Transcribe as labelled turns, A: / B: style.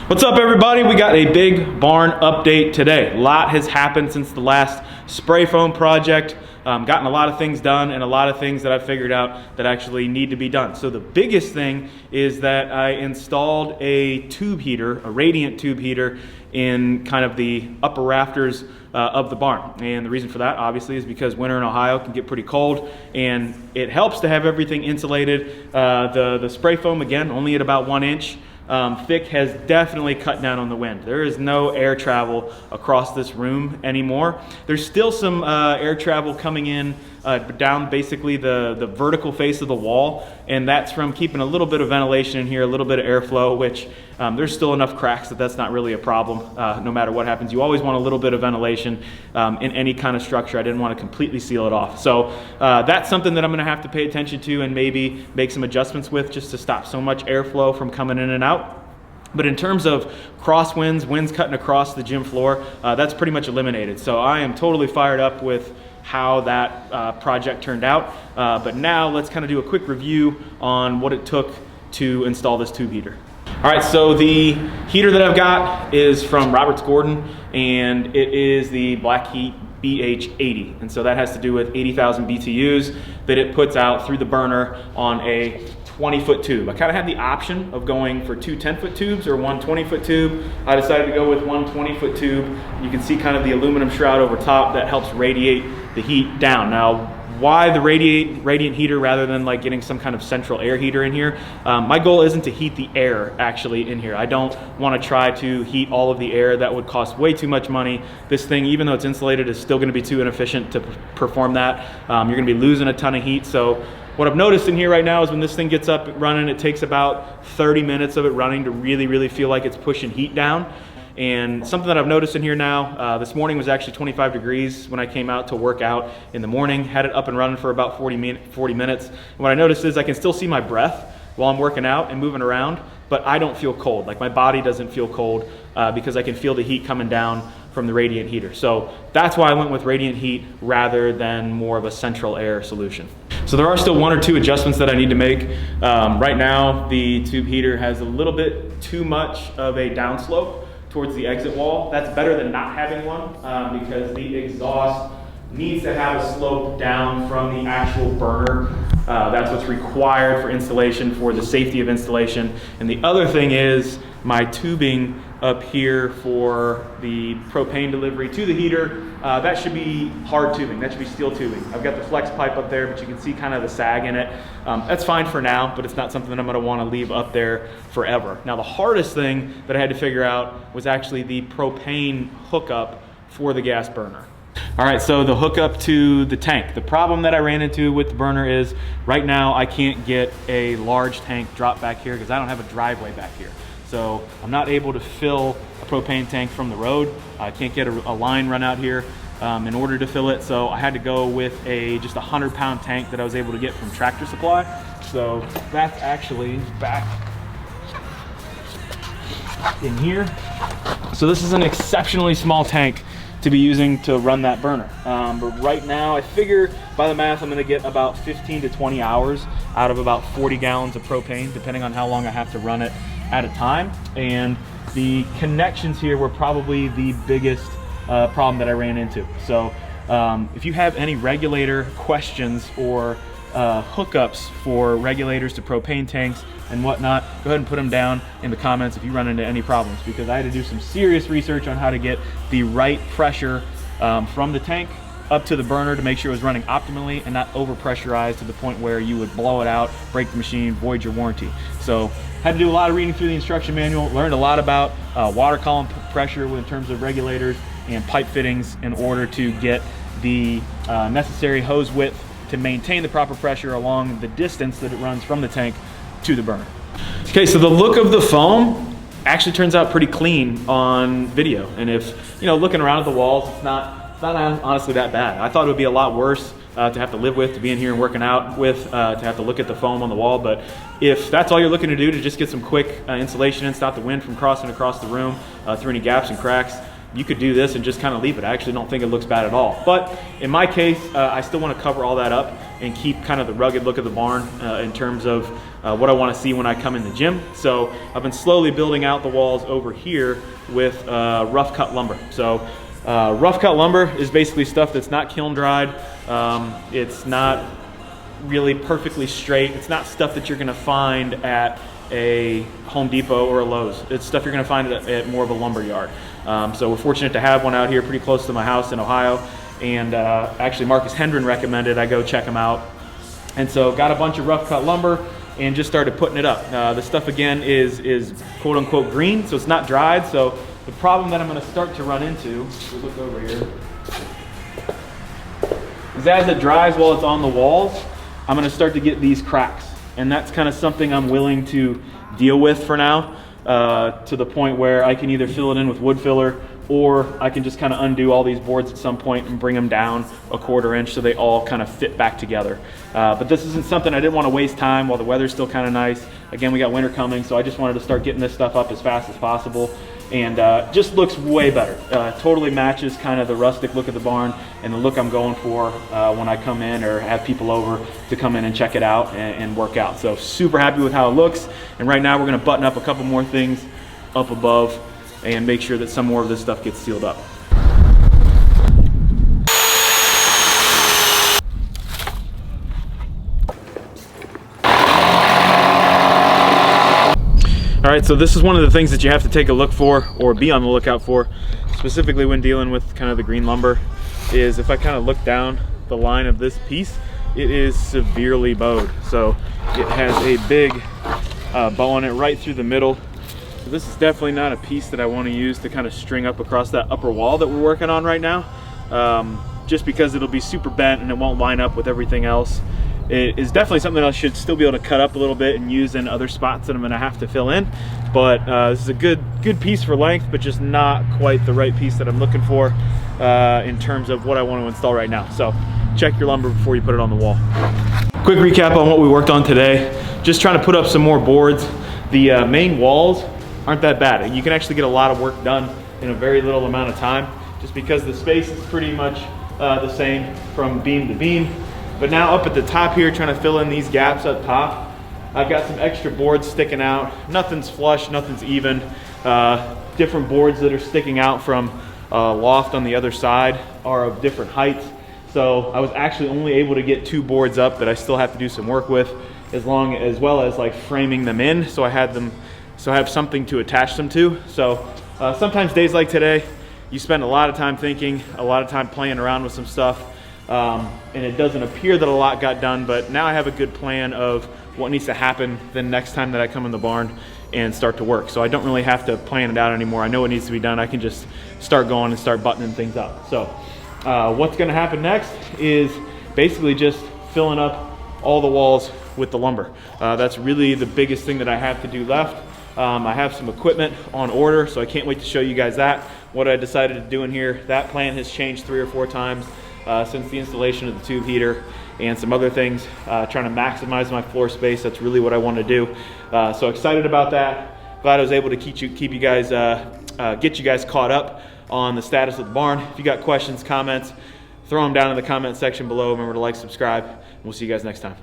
A: What's up, everybody? We got a big barn update today. A lot has happened since the last spray foam project. Gotten a lot of things done and a lot of things that I've figured out that actually need to be done. So the biggest thing is that I installed a tube heater, a radiant tube heater, in kind of the upper rafters of the barn. And the reason for that, obviously, is because winter in Ohio can get pretty cold, and it helps to have everything insulated. The spray foam, again, only at about 1 inch. Thick, has definitely cut down on the wind. There is no air travel across this room anymore. There's still some air travel coming in down basically the vertical face of the wall, and that's from keeping a little bit of ventilation in here, a little bit of airflow, which there's still enough cracks that that's not really a problem no matter what happens. You always want a little bit of ventilation in any kind of structure. I didn't want to completely seal it off. So that's something that I'm going to have to pay attention to and maybe make some adjustments with, just to stop so much airflow from coming in and out. But in terms of crosswinds, winds cutting across the gym floor, that's pretty much eliminated. So I am totally fired up with how that project turned out. But now let's kind of do a quick review on what it took to install this tube heater. All right, so the heater that I've got is from Roberts Gordon, and it is the Black Heat BH80. And so that has to do with 80,000 BTUs that it puts out through the burner on a 20-foot tube. I kind of had the option of going for two 10-foot tubes or one 20-foot tube. I decided to go with one 20-foot tube. You can see kind of the aluminum shroud over top that helps radiate the heat down. Now, why the radiant heater rather than like getting some kind of central air heater in here? My goal isn't to heat the air actually in here. I don't want to try to heat all of the air. That would cost way too much money. This thing, even though it's insulated, is still going to be too inefficient to perform that. You're going to be losing a ton of heat. So what I've noticed in here right now is when this thing gets up and running, it takes about 30 minutes of it running to really feel like it's pushing heat down. And something that I've noticed in here now, this morning was actually 25 degrees when I came out to work out in the morning, had it up and running for about 40 minutes. And what I noticed is I can still see my breath while I'm working out and moving around, but I don't feel cold. Like my body doesn't feel cold because I can feel the heat coming down from the radiant heater. So that's why I went with radiant heat rather than more of a central air solution. So there are still one or two adjustments that I need to make. Right now, the tube heater has a little bit too much of a downslope towards the exit wall. That's better than not having one because the exhaust needs to have a slope down from the actual burner. That's what's required for installation, for the safety of installation. And the other thing is my tubing up here for the propane delivery to the heater, that should be hard tubing, that should be steel tubing. I've got the flex pipe up there, but you can see kind of the sag in it. That's fine for now, but it's not something that I'm gonna wanna leave up there forever. Now the hardest thing that I had to figure out was actually the propane hookup for the gas burner. All right, so the hookup to the tank. The problem that I ran into with the burner is right now I can't get a large tank drop back here because I don't have a driveway back here. So I'm not able to fill a propane tank from the road. I can't get a line run out here in order to fill it. So I had to go with just a 100-pound tank that I was able to get from Tractor Supply. So that's actually back in here. So this is an exceptionally small tank to be using to run that burner. But right now I figure by the math I'm gonna get about 15 to 20 hours out of about 40 gallons of propane, depending on how long I have to run it at a time. And the connections here were probably the biggest problem that I ran into. So if you have any regulator questions or hookups for regulators to propane tanks and whatnot, go ahead and put them down in the comments if you run into any problems, because I had to do some serious research on how to get the right pressure from the tank up to the burner to make sure it was running optimally and not over pressurized to the point where you would blow it out, break the machine, void your warranty. So had to do a lot of reading through the instruction manual, learned a lot about water column pressure in terms of regulators and pipe fittings in order to get the necessary hose width to maintain the proper pressure along the distance that it runs from the tank to the burner. Okay, so the look of the foam actually turns out pretty clean on video. And if, looking around at the walls, it's not honestly that bad. I thought it would be a lot worse to have to live with, to be in here and working out with, to have to look at the foam on the wall. But if that's all you're looking to do, to just get some quick insulation and stop the wind from crossing across the room through any gaps and cracks, you could do this and just kind of leave it. I actually don't think it looks bad at all. But in my case, I still want to cover all that up and keep kind of the rugged look of the barn in terms of what I want to see when I come in the gym. So I've been slowly building out the walls over here with rough cut lumber. So rough cut lumber is basically stuff that's not kiln dried. It's not really perfectly straight. It's not stuff that you're going to find at a Home Depot or a Lowe's. It's stuff you're going to find at more of a lumber yard. So we're fortunate to have one out here pretty close to my house in Ohio, and actually Marcus Hendren recommended I go check them out. And so got a bunch of rough cut lumber and just started putting it up. The stuff again is quote unquote green, so it's not dried. So the problem that I'm going to start to run into, we'll look over here, is as it dries while it's on the walls, I'm going to start to get these cracks. And that's kind of something I'm willing to deal with for now, to the point where I can either fill it in with wood filler, or I can just kind of undo all these boards at some point and bring them down a 1/4 inch so they all kind of fit back together. But this isn't something I didn't want to waste time while the weather's still kind of nice. Again, we got winter coming, so I just wanted to start getting this stuff up as fast as possible. And just looks way better. Totally matches kind of the rustic look of the barn and the look I'm going for when I come in or have people over to come in and check it out and work out. So super happy with how it looks. And right now we're going to button up a couple more things up above and make sure that some more of this stuff gets sealed up. All right, so this is one of the things that you have to take a look for or be on the lookout for, specifically when dealing with kind of the green lumber, is if I kind of look down the line of this piece, it is severely bowed. So it has a big bow on it right through the middle. So this is definitely not a piece that I want to use to kind of string up across that upper wall that we're working on right now, just because it'll be super bent and it won't line up with everything else. It is definitely something I should still be able to cut up a little bit and use in other spots that I'm going to have to fill in. But this is a good piece for length, but just not quite the right piece that I'm looking for in terms of what I want to install right now. So check your lumber before you put it on the wall. Quick recap on what we worked on today. Just trying to put up some more boards. The main walls aren't that bad. You can actually get a lot of work done in a very little amount of time, just because the space is pretty much the same from beam to beam. But now up at the top here, trying to fill in these gaps up top, I've got some extra boards sticking out. Nothing's flush, nothing's even. Different boards that are sticking out from loft on the other side are of different heights. So I was actually only able to get 2 boards up that I still have to do some work with, as well as like framing them in, so I have something to attach them to. So sometimes days like today, you spend a lot of time thinking, a lot of time playing around with some stuff. And it doesn't appear that a lot got done, but now I have a good plan of what needs to happen the next time that I come in the barn and start to work. So I don't really have to plan it out anymore. I know what needs to be done. I can just start going and start buttoning things up. So what's going to happen next is basically just filling up all the walls with the lumber. That's really the biggest thing that I have to do left. I have some equipment on order, so I can't wait to show you guys that. What I decided to do in here, that plan has changed 3 or 4 times since the installation of the tube heater and some other things, trying to maximize my floor space. That's really what I want to do. So excited about that. Glad I was able to get you guys caught up on the status of the barn. If you got questions, comments, throw them down in the comment section below. Remember to like, subscribe, and we'll see you guys next time.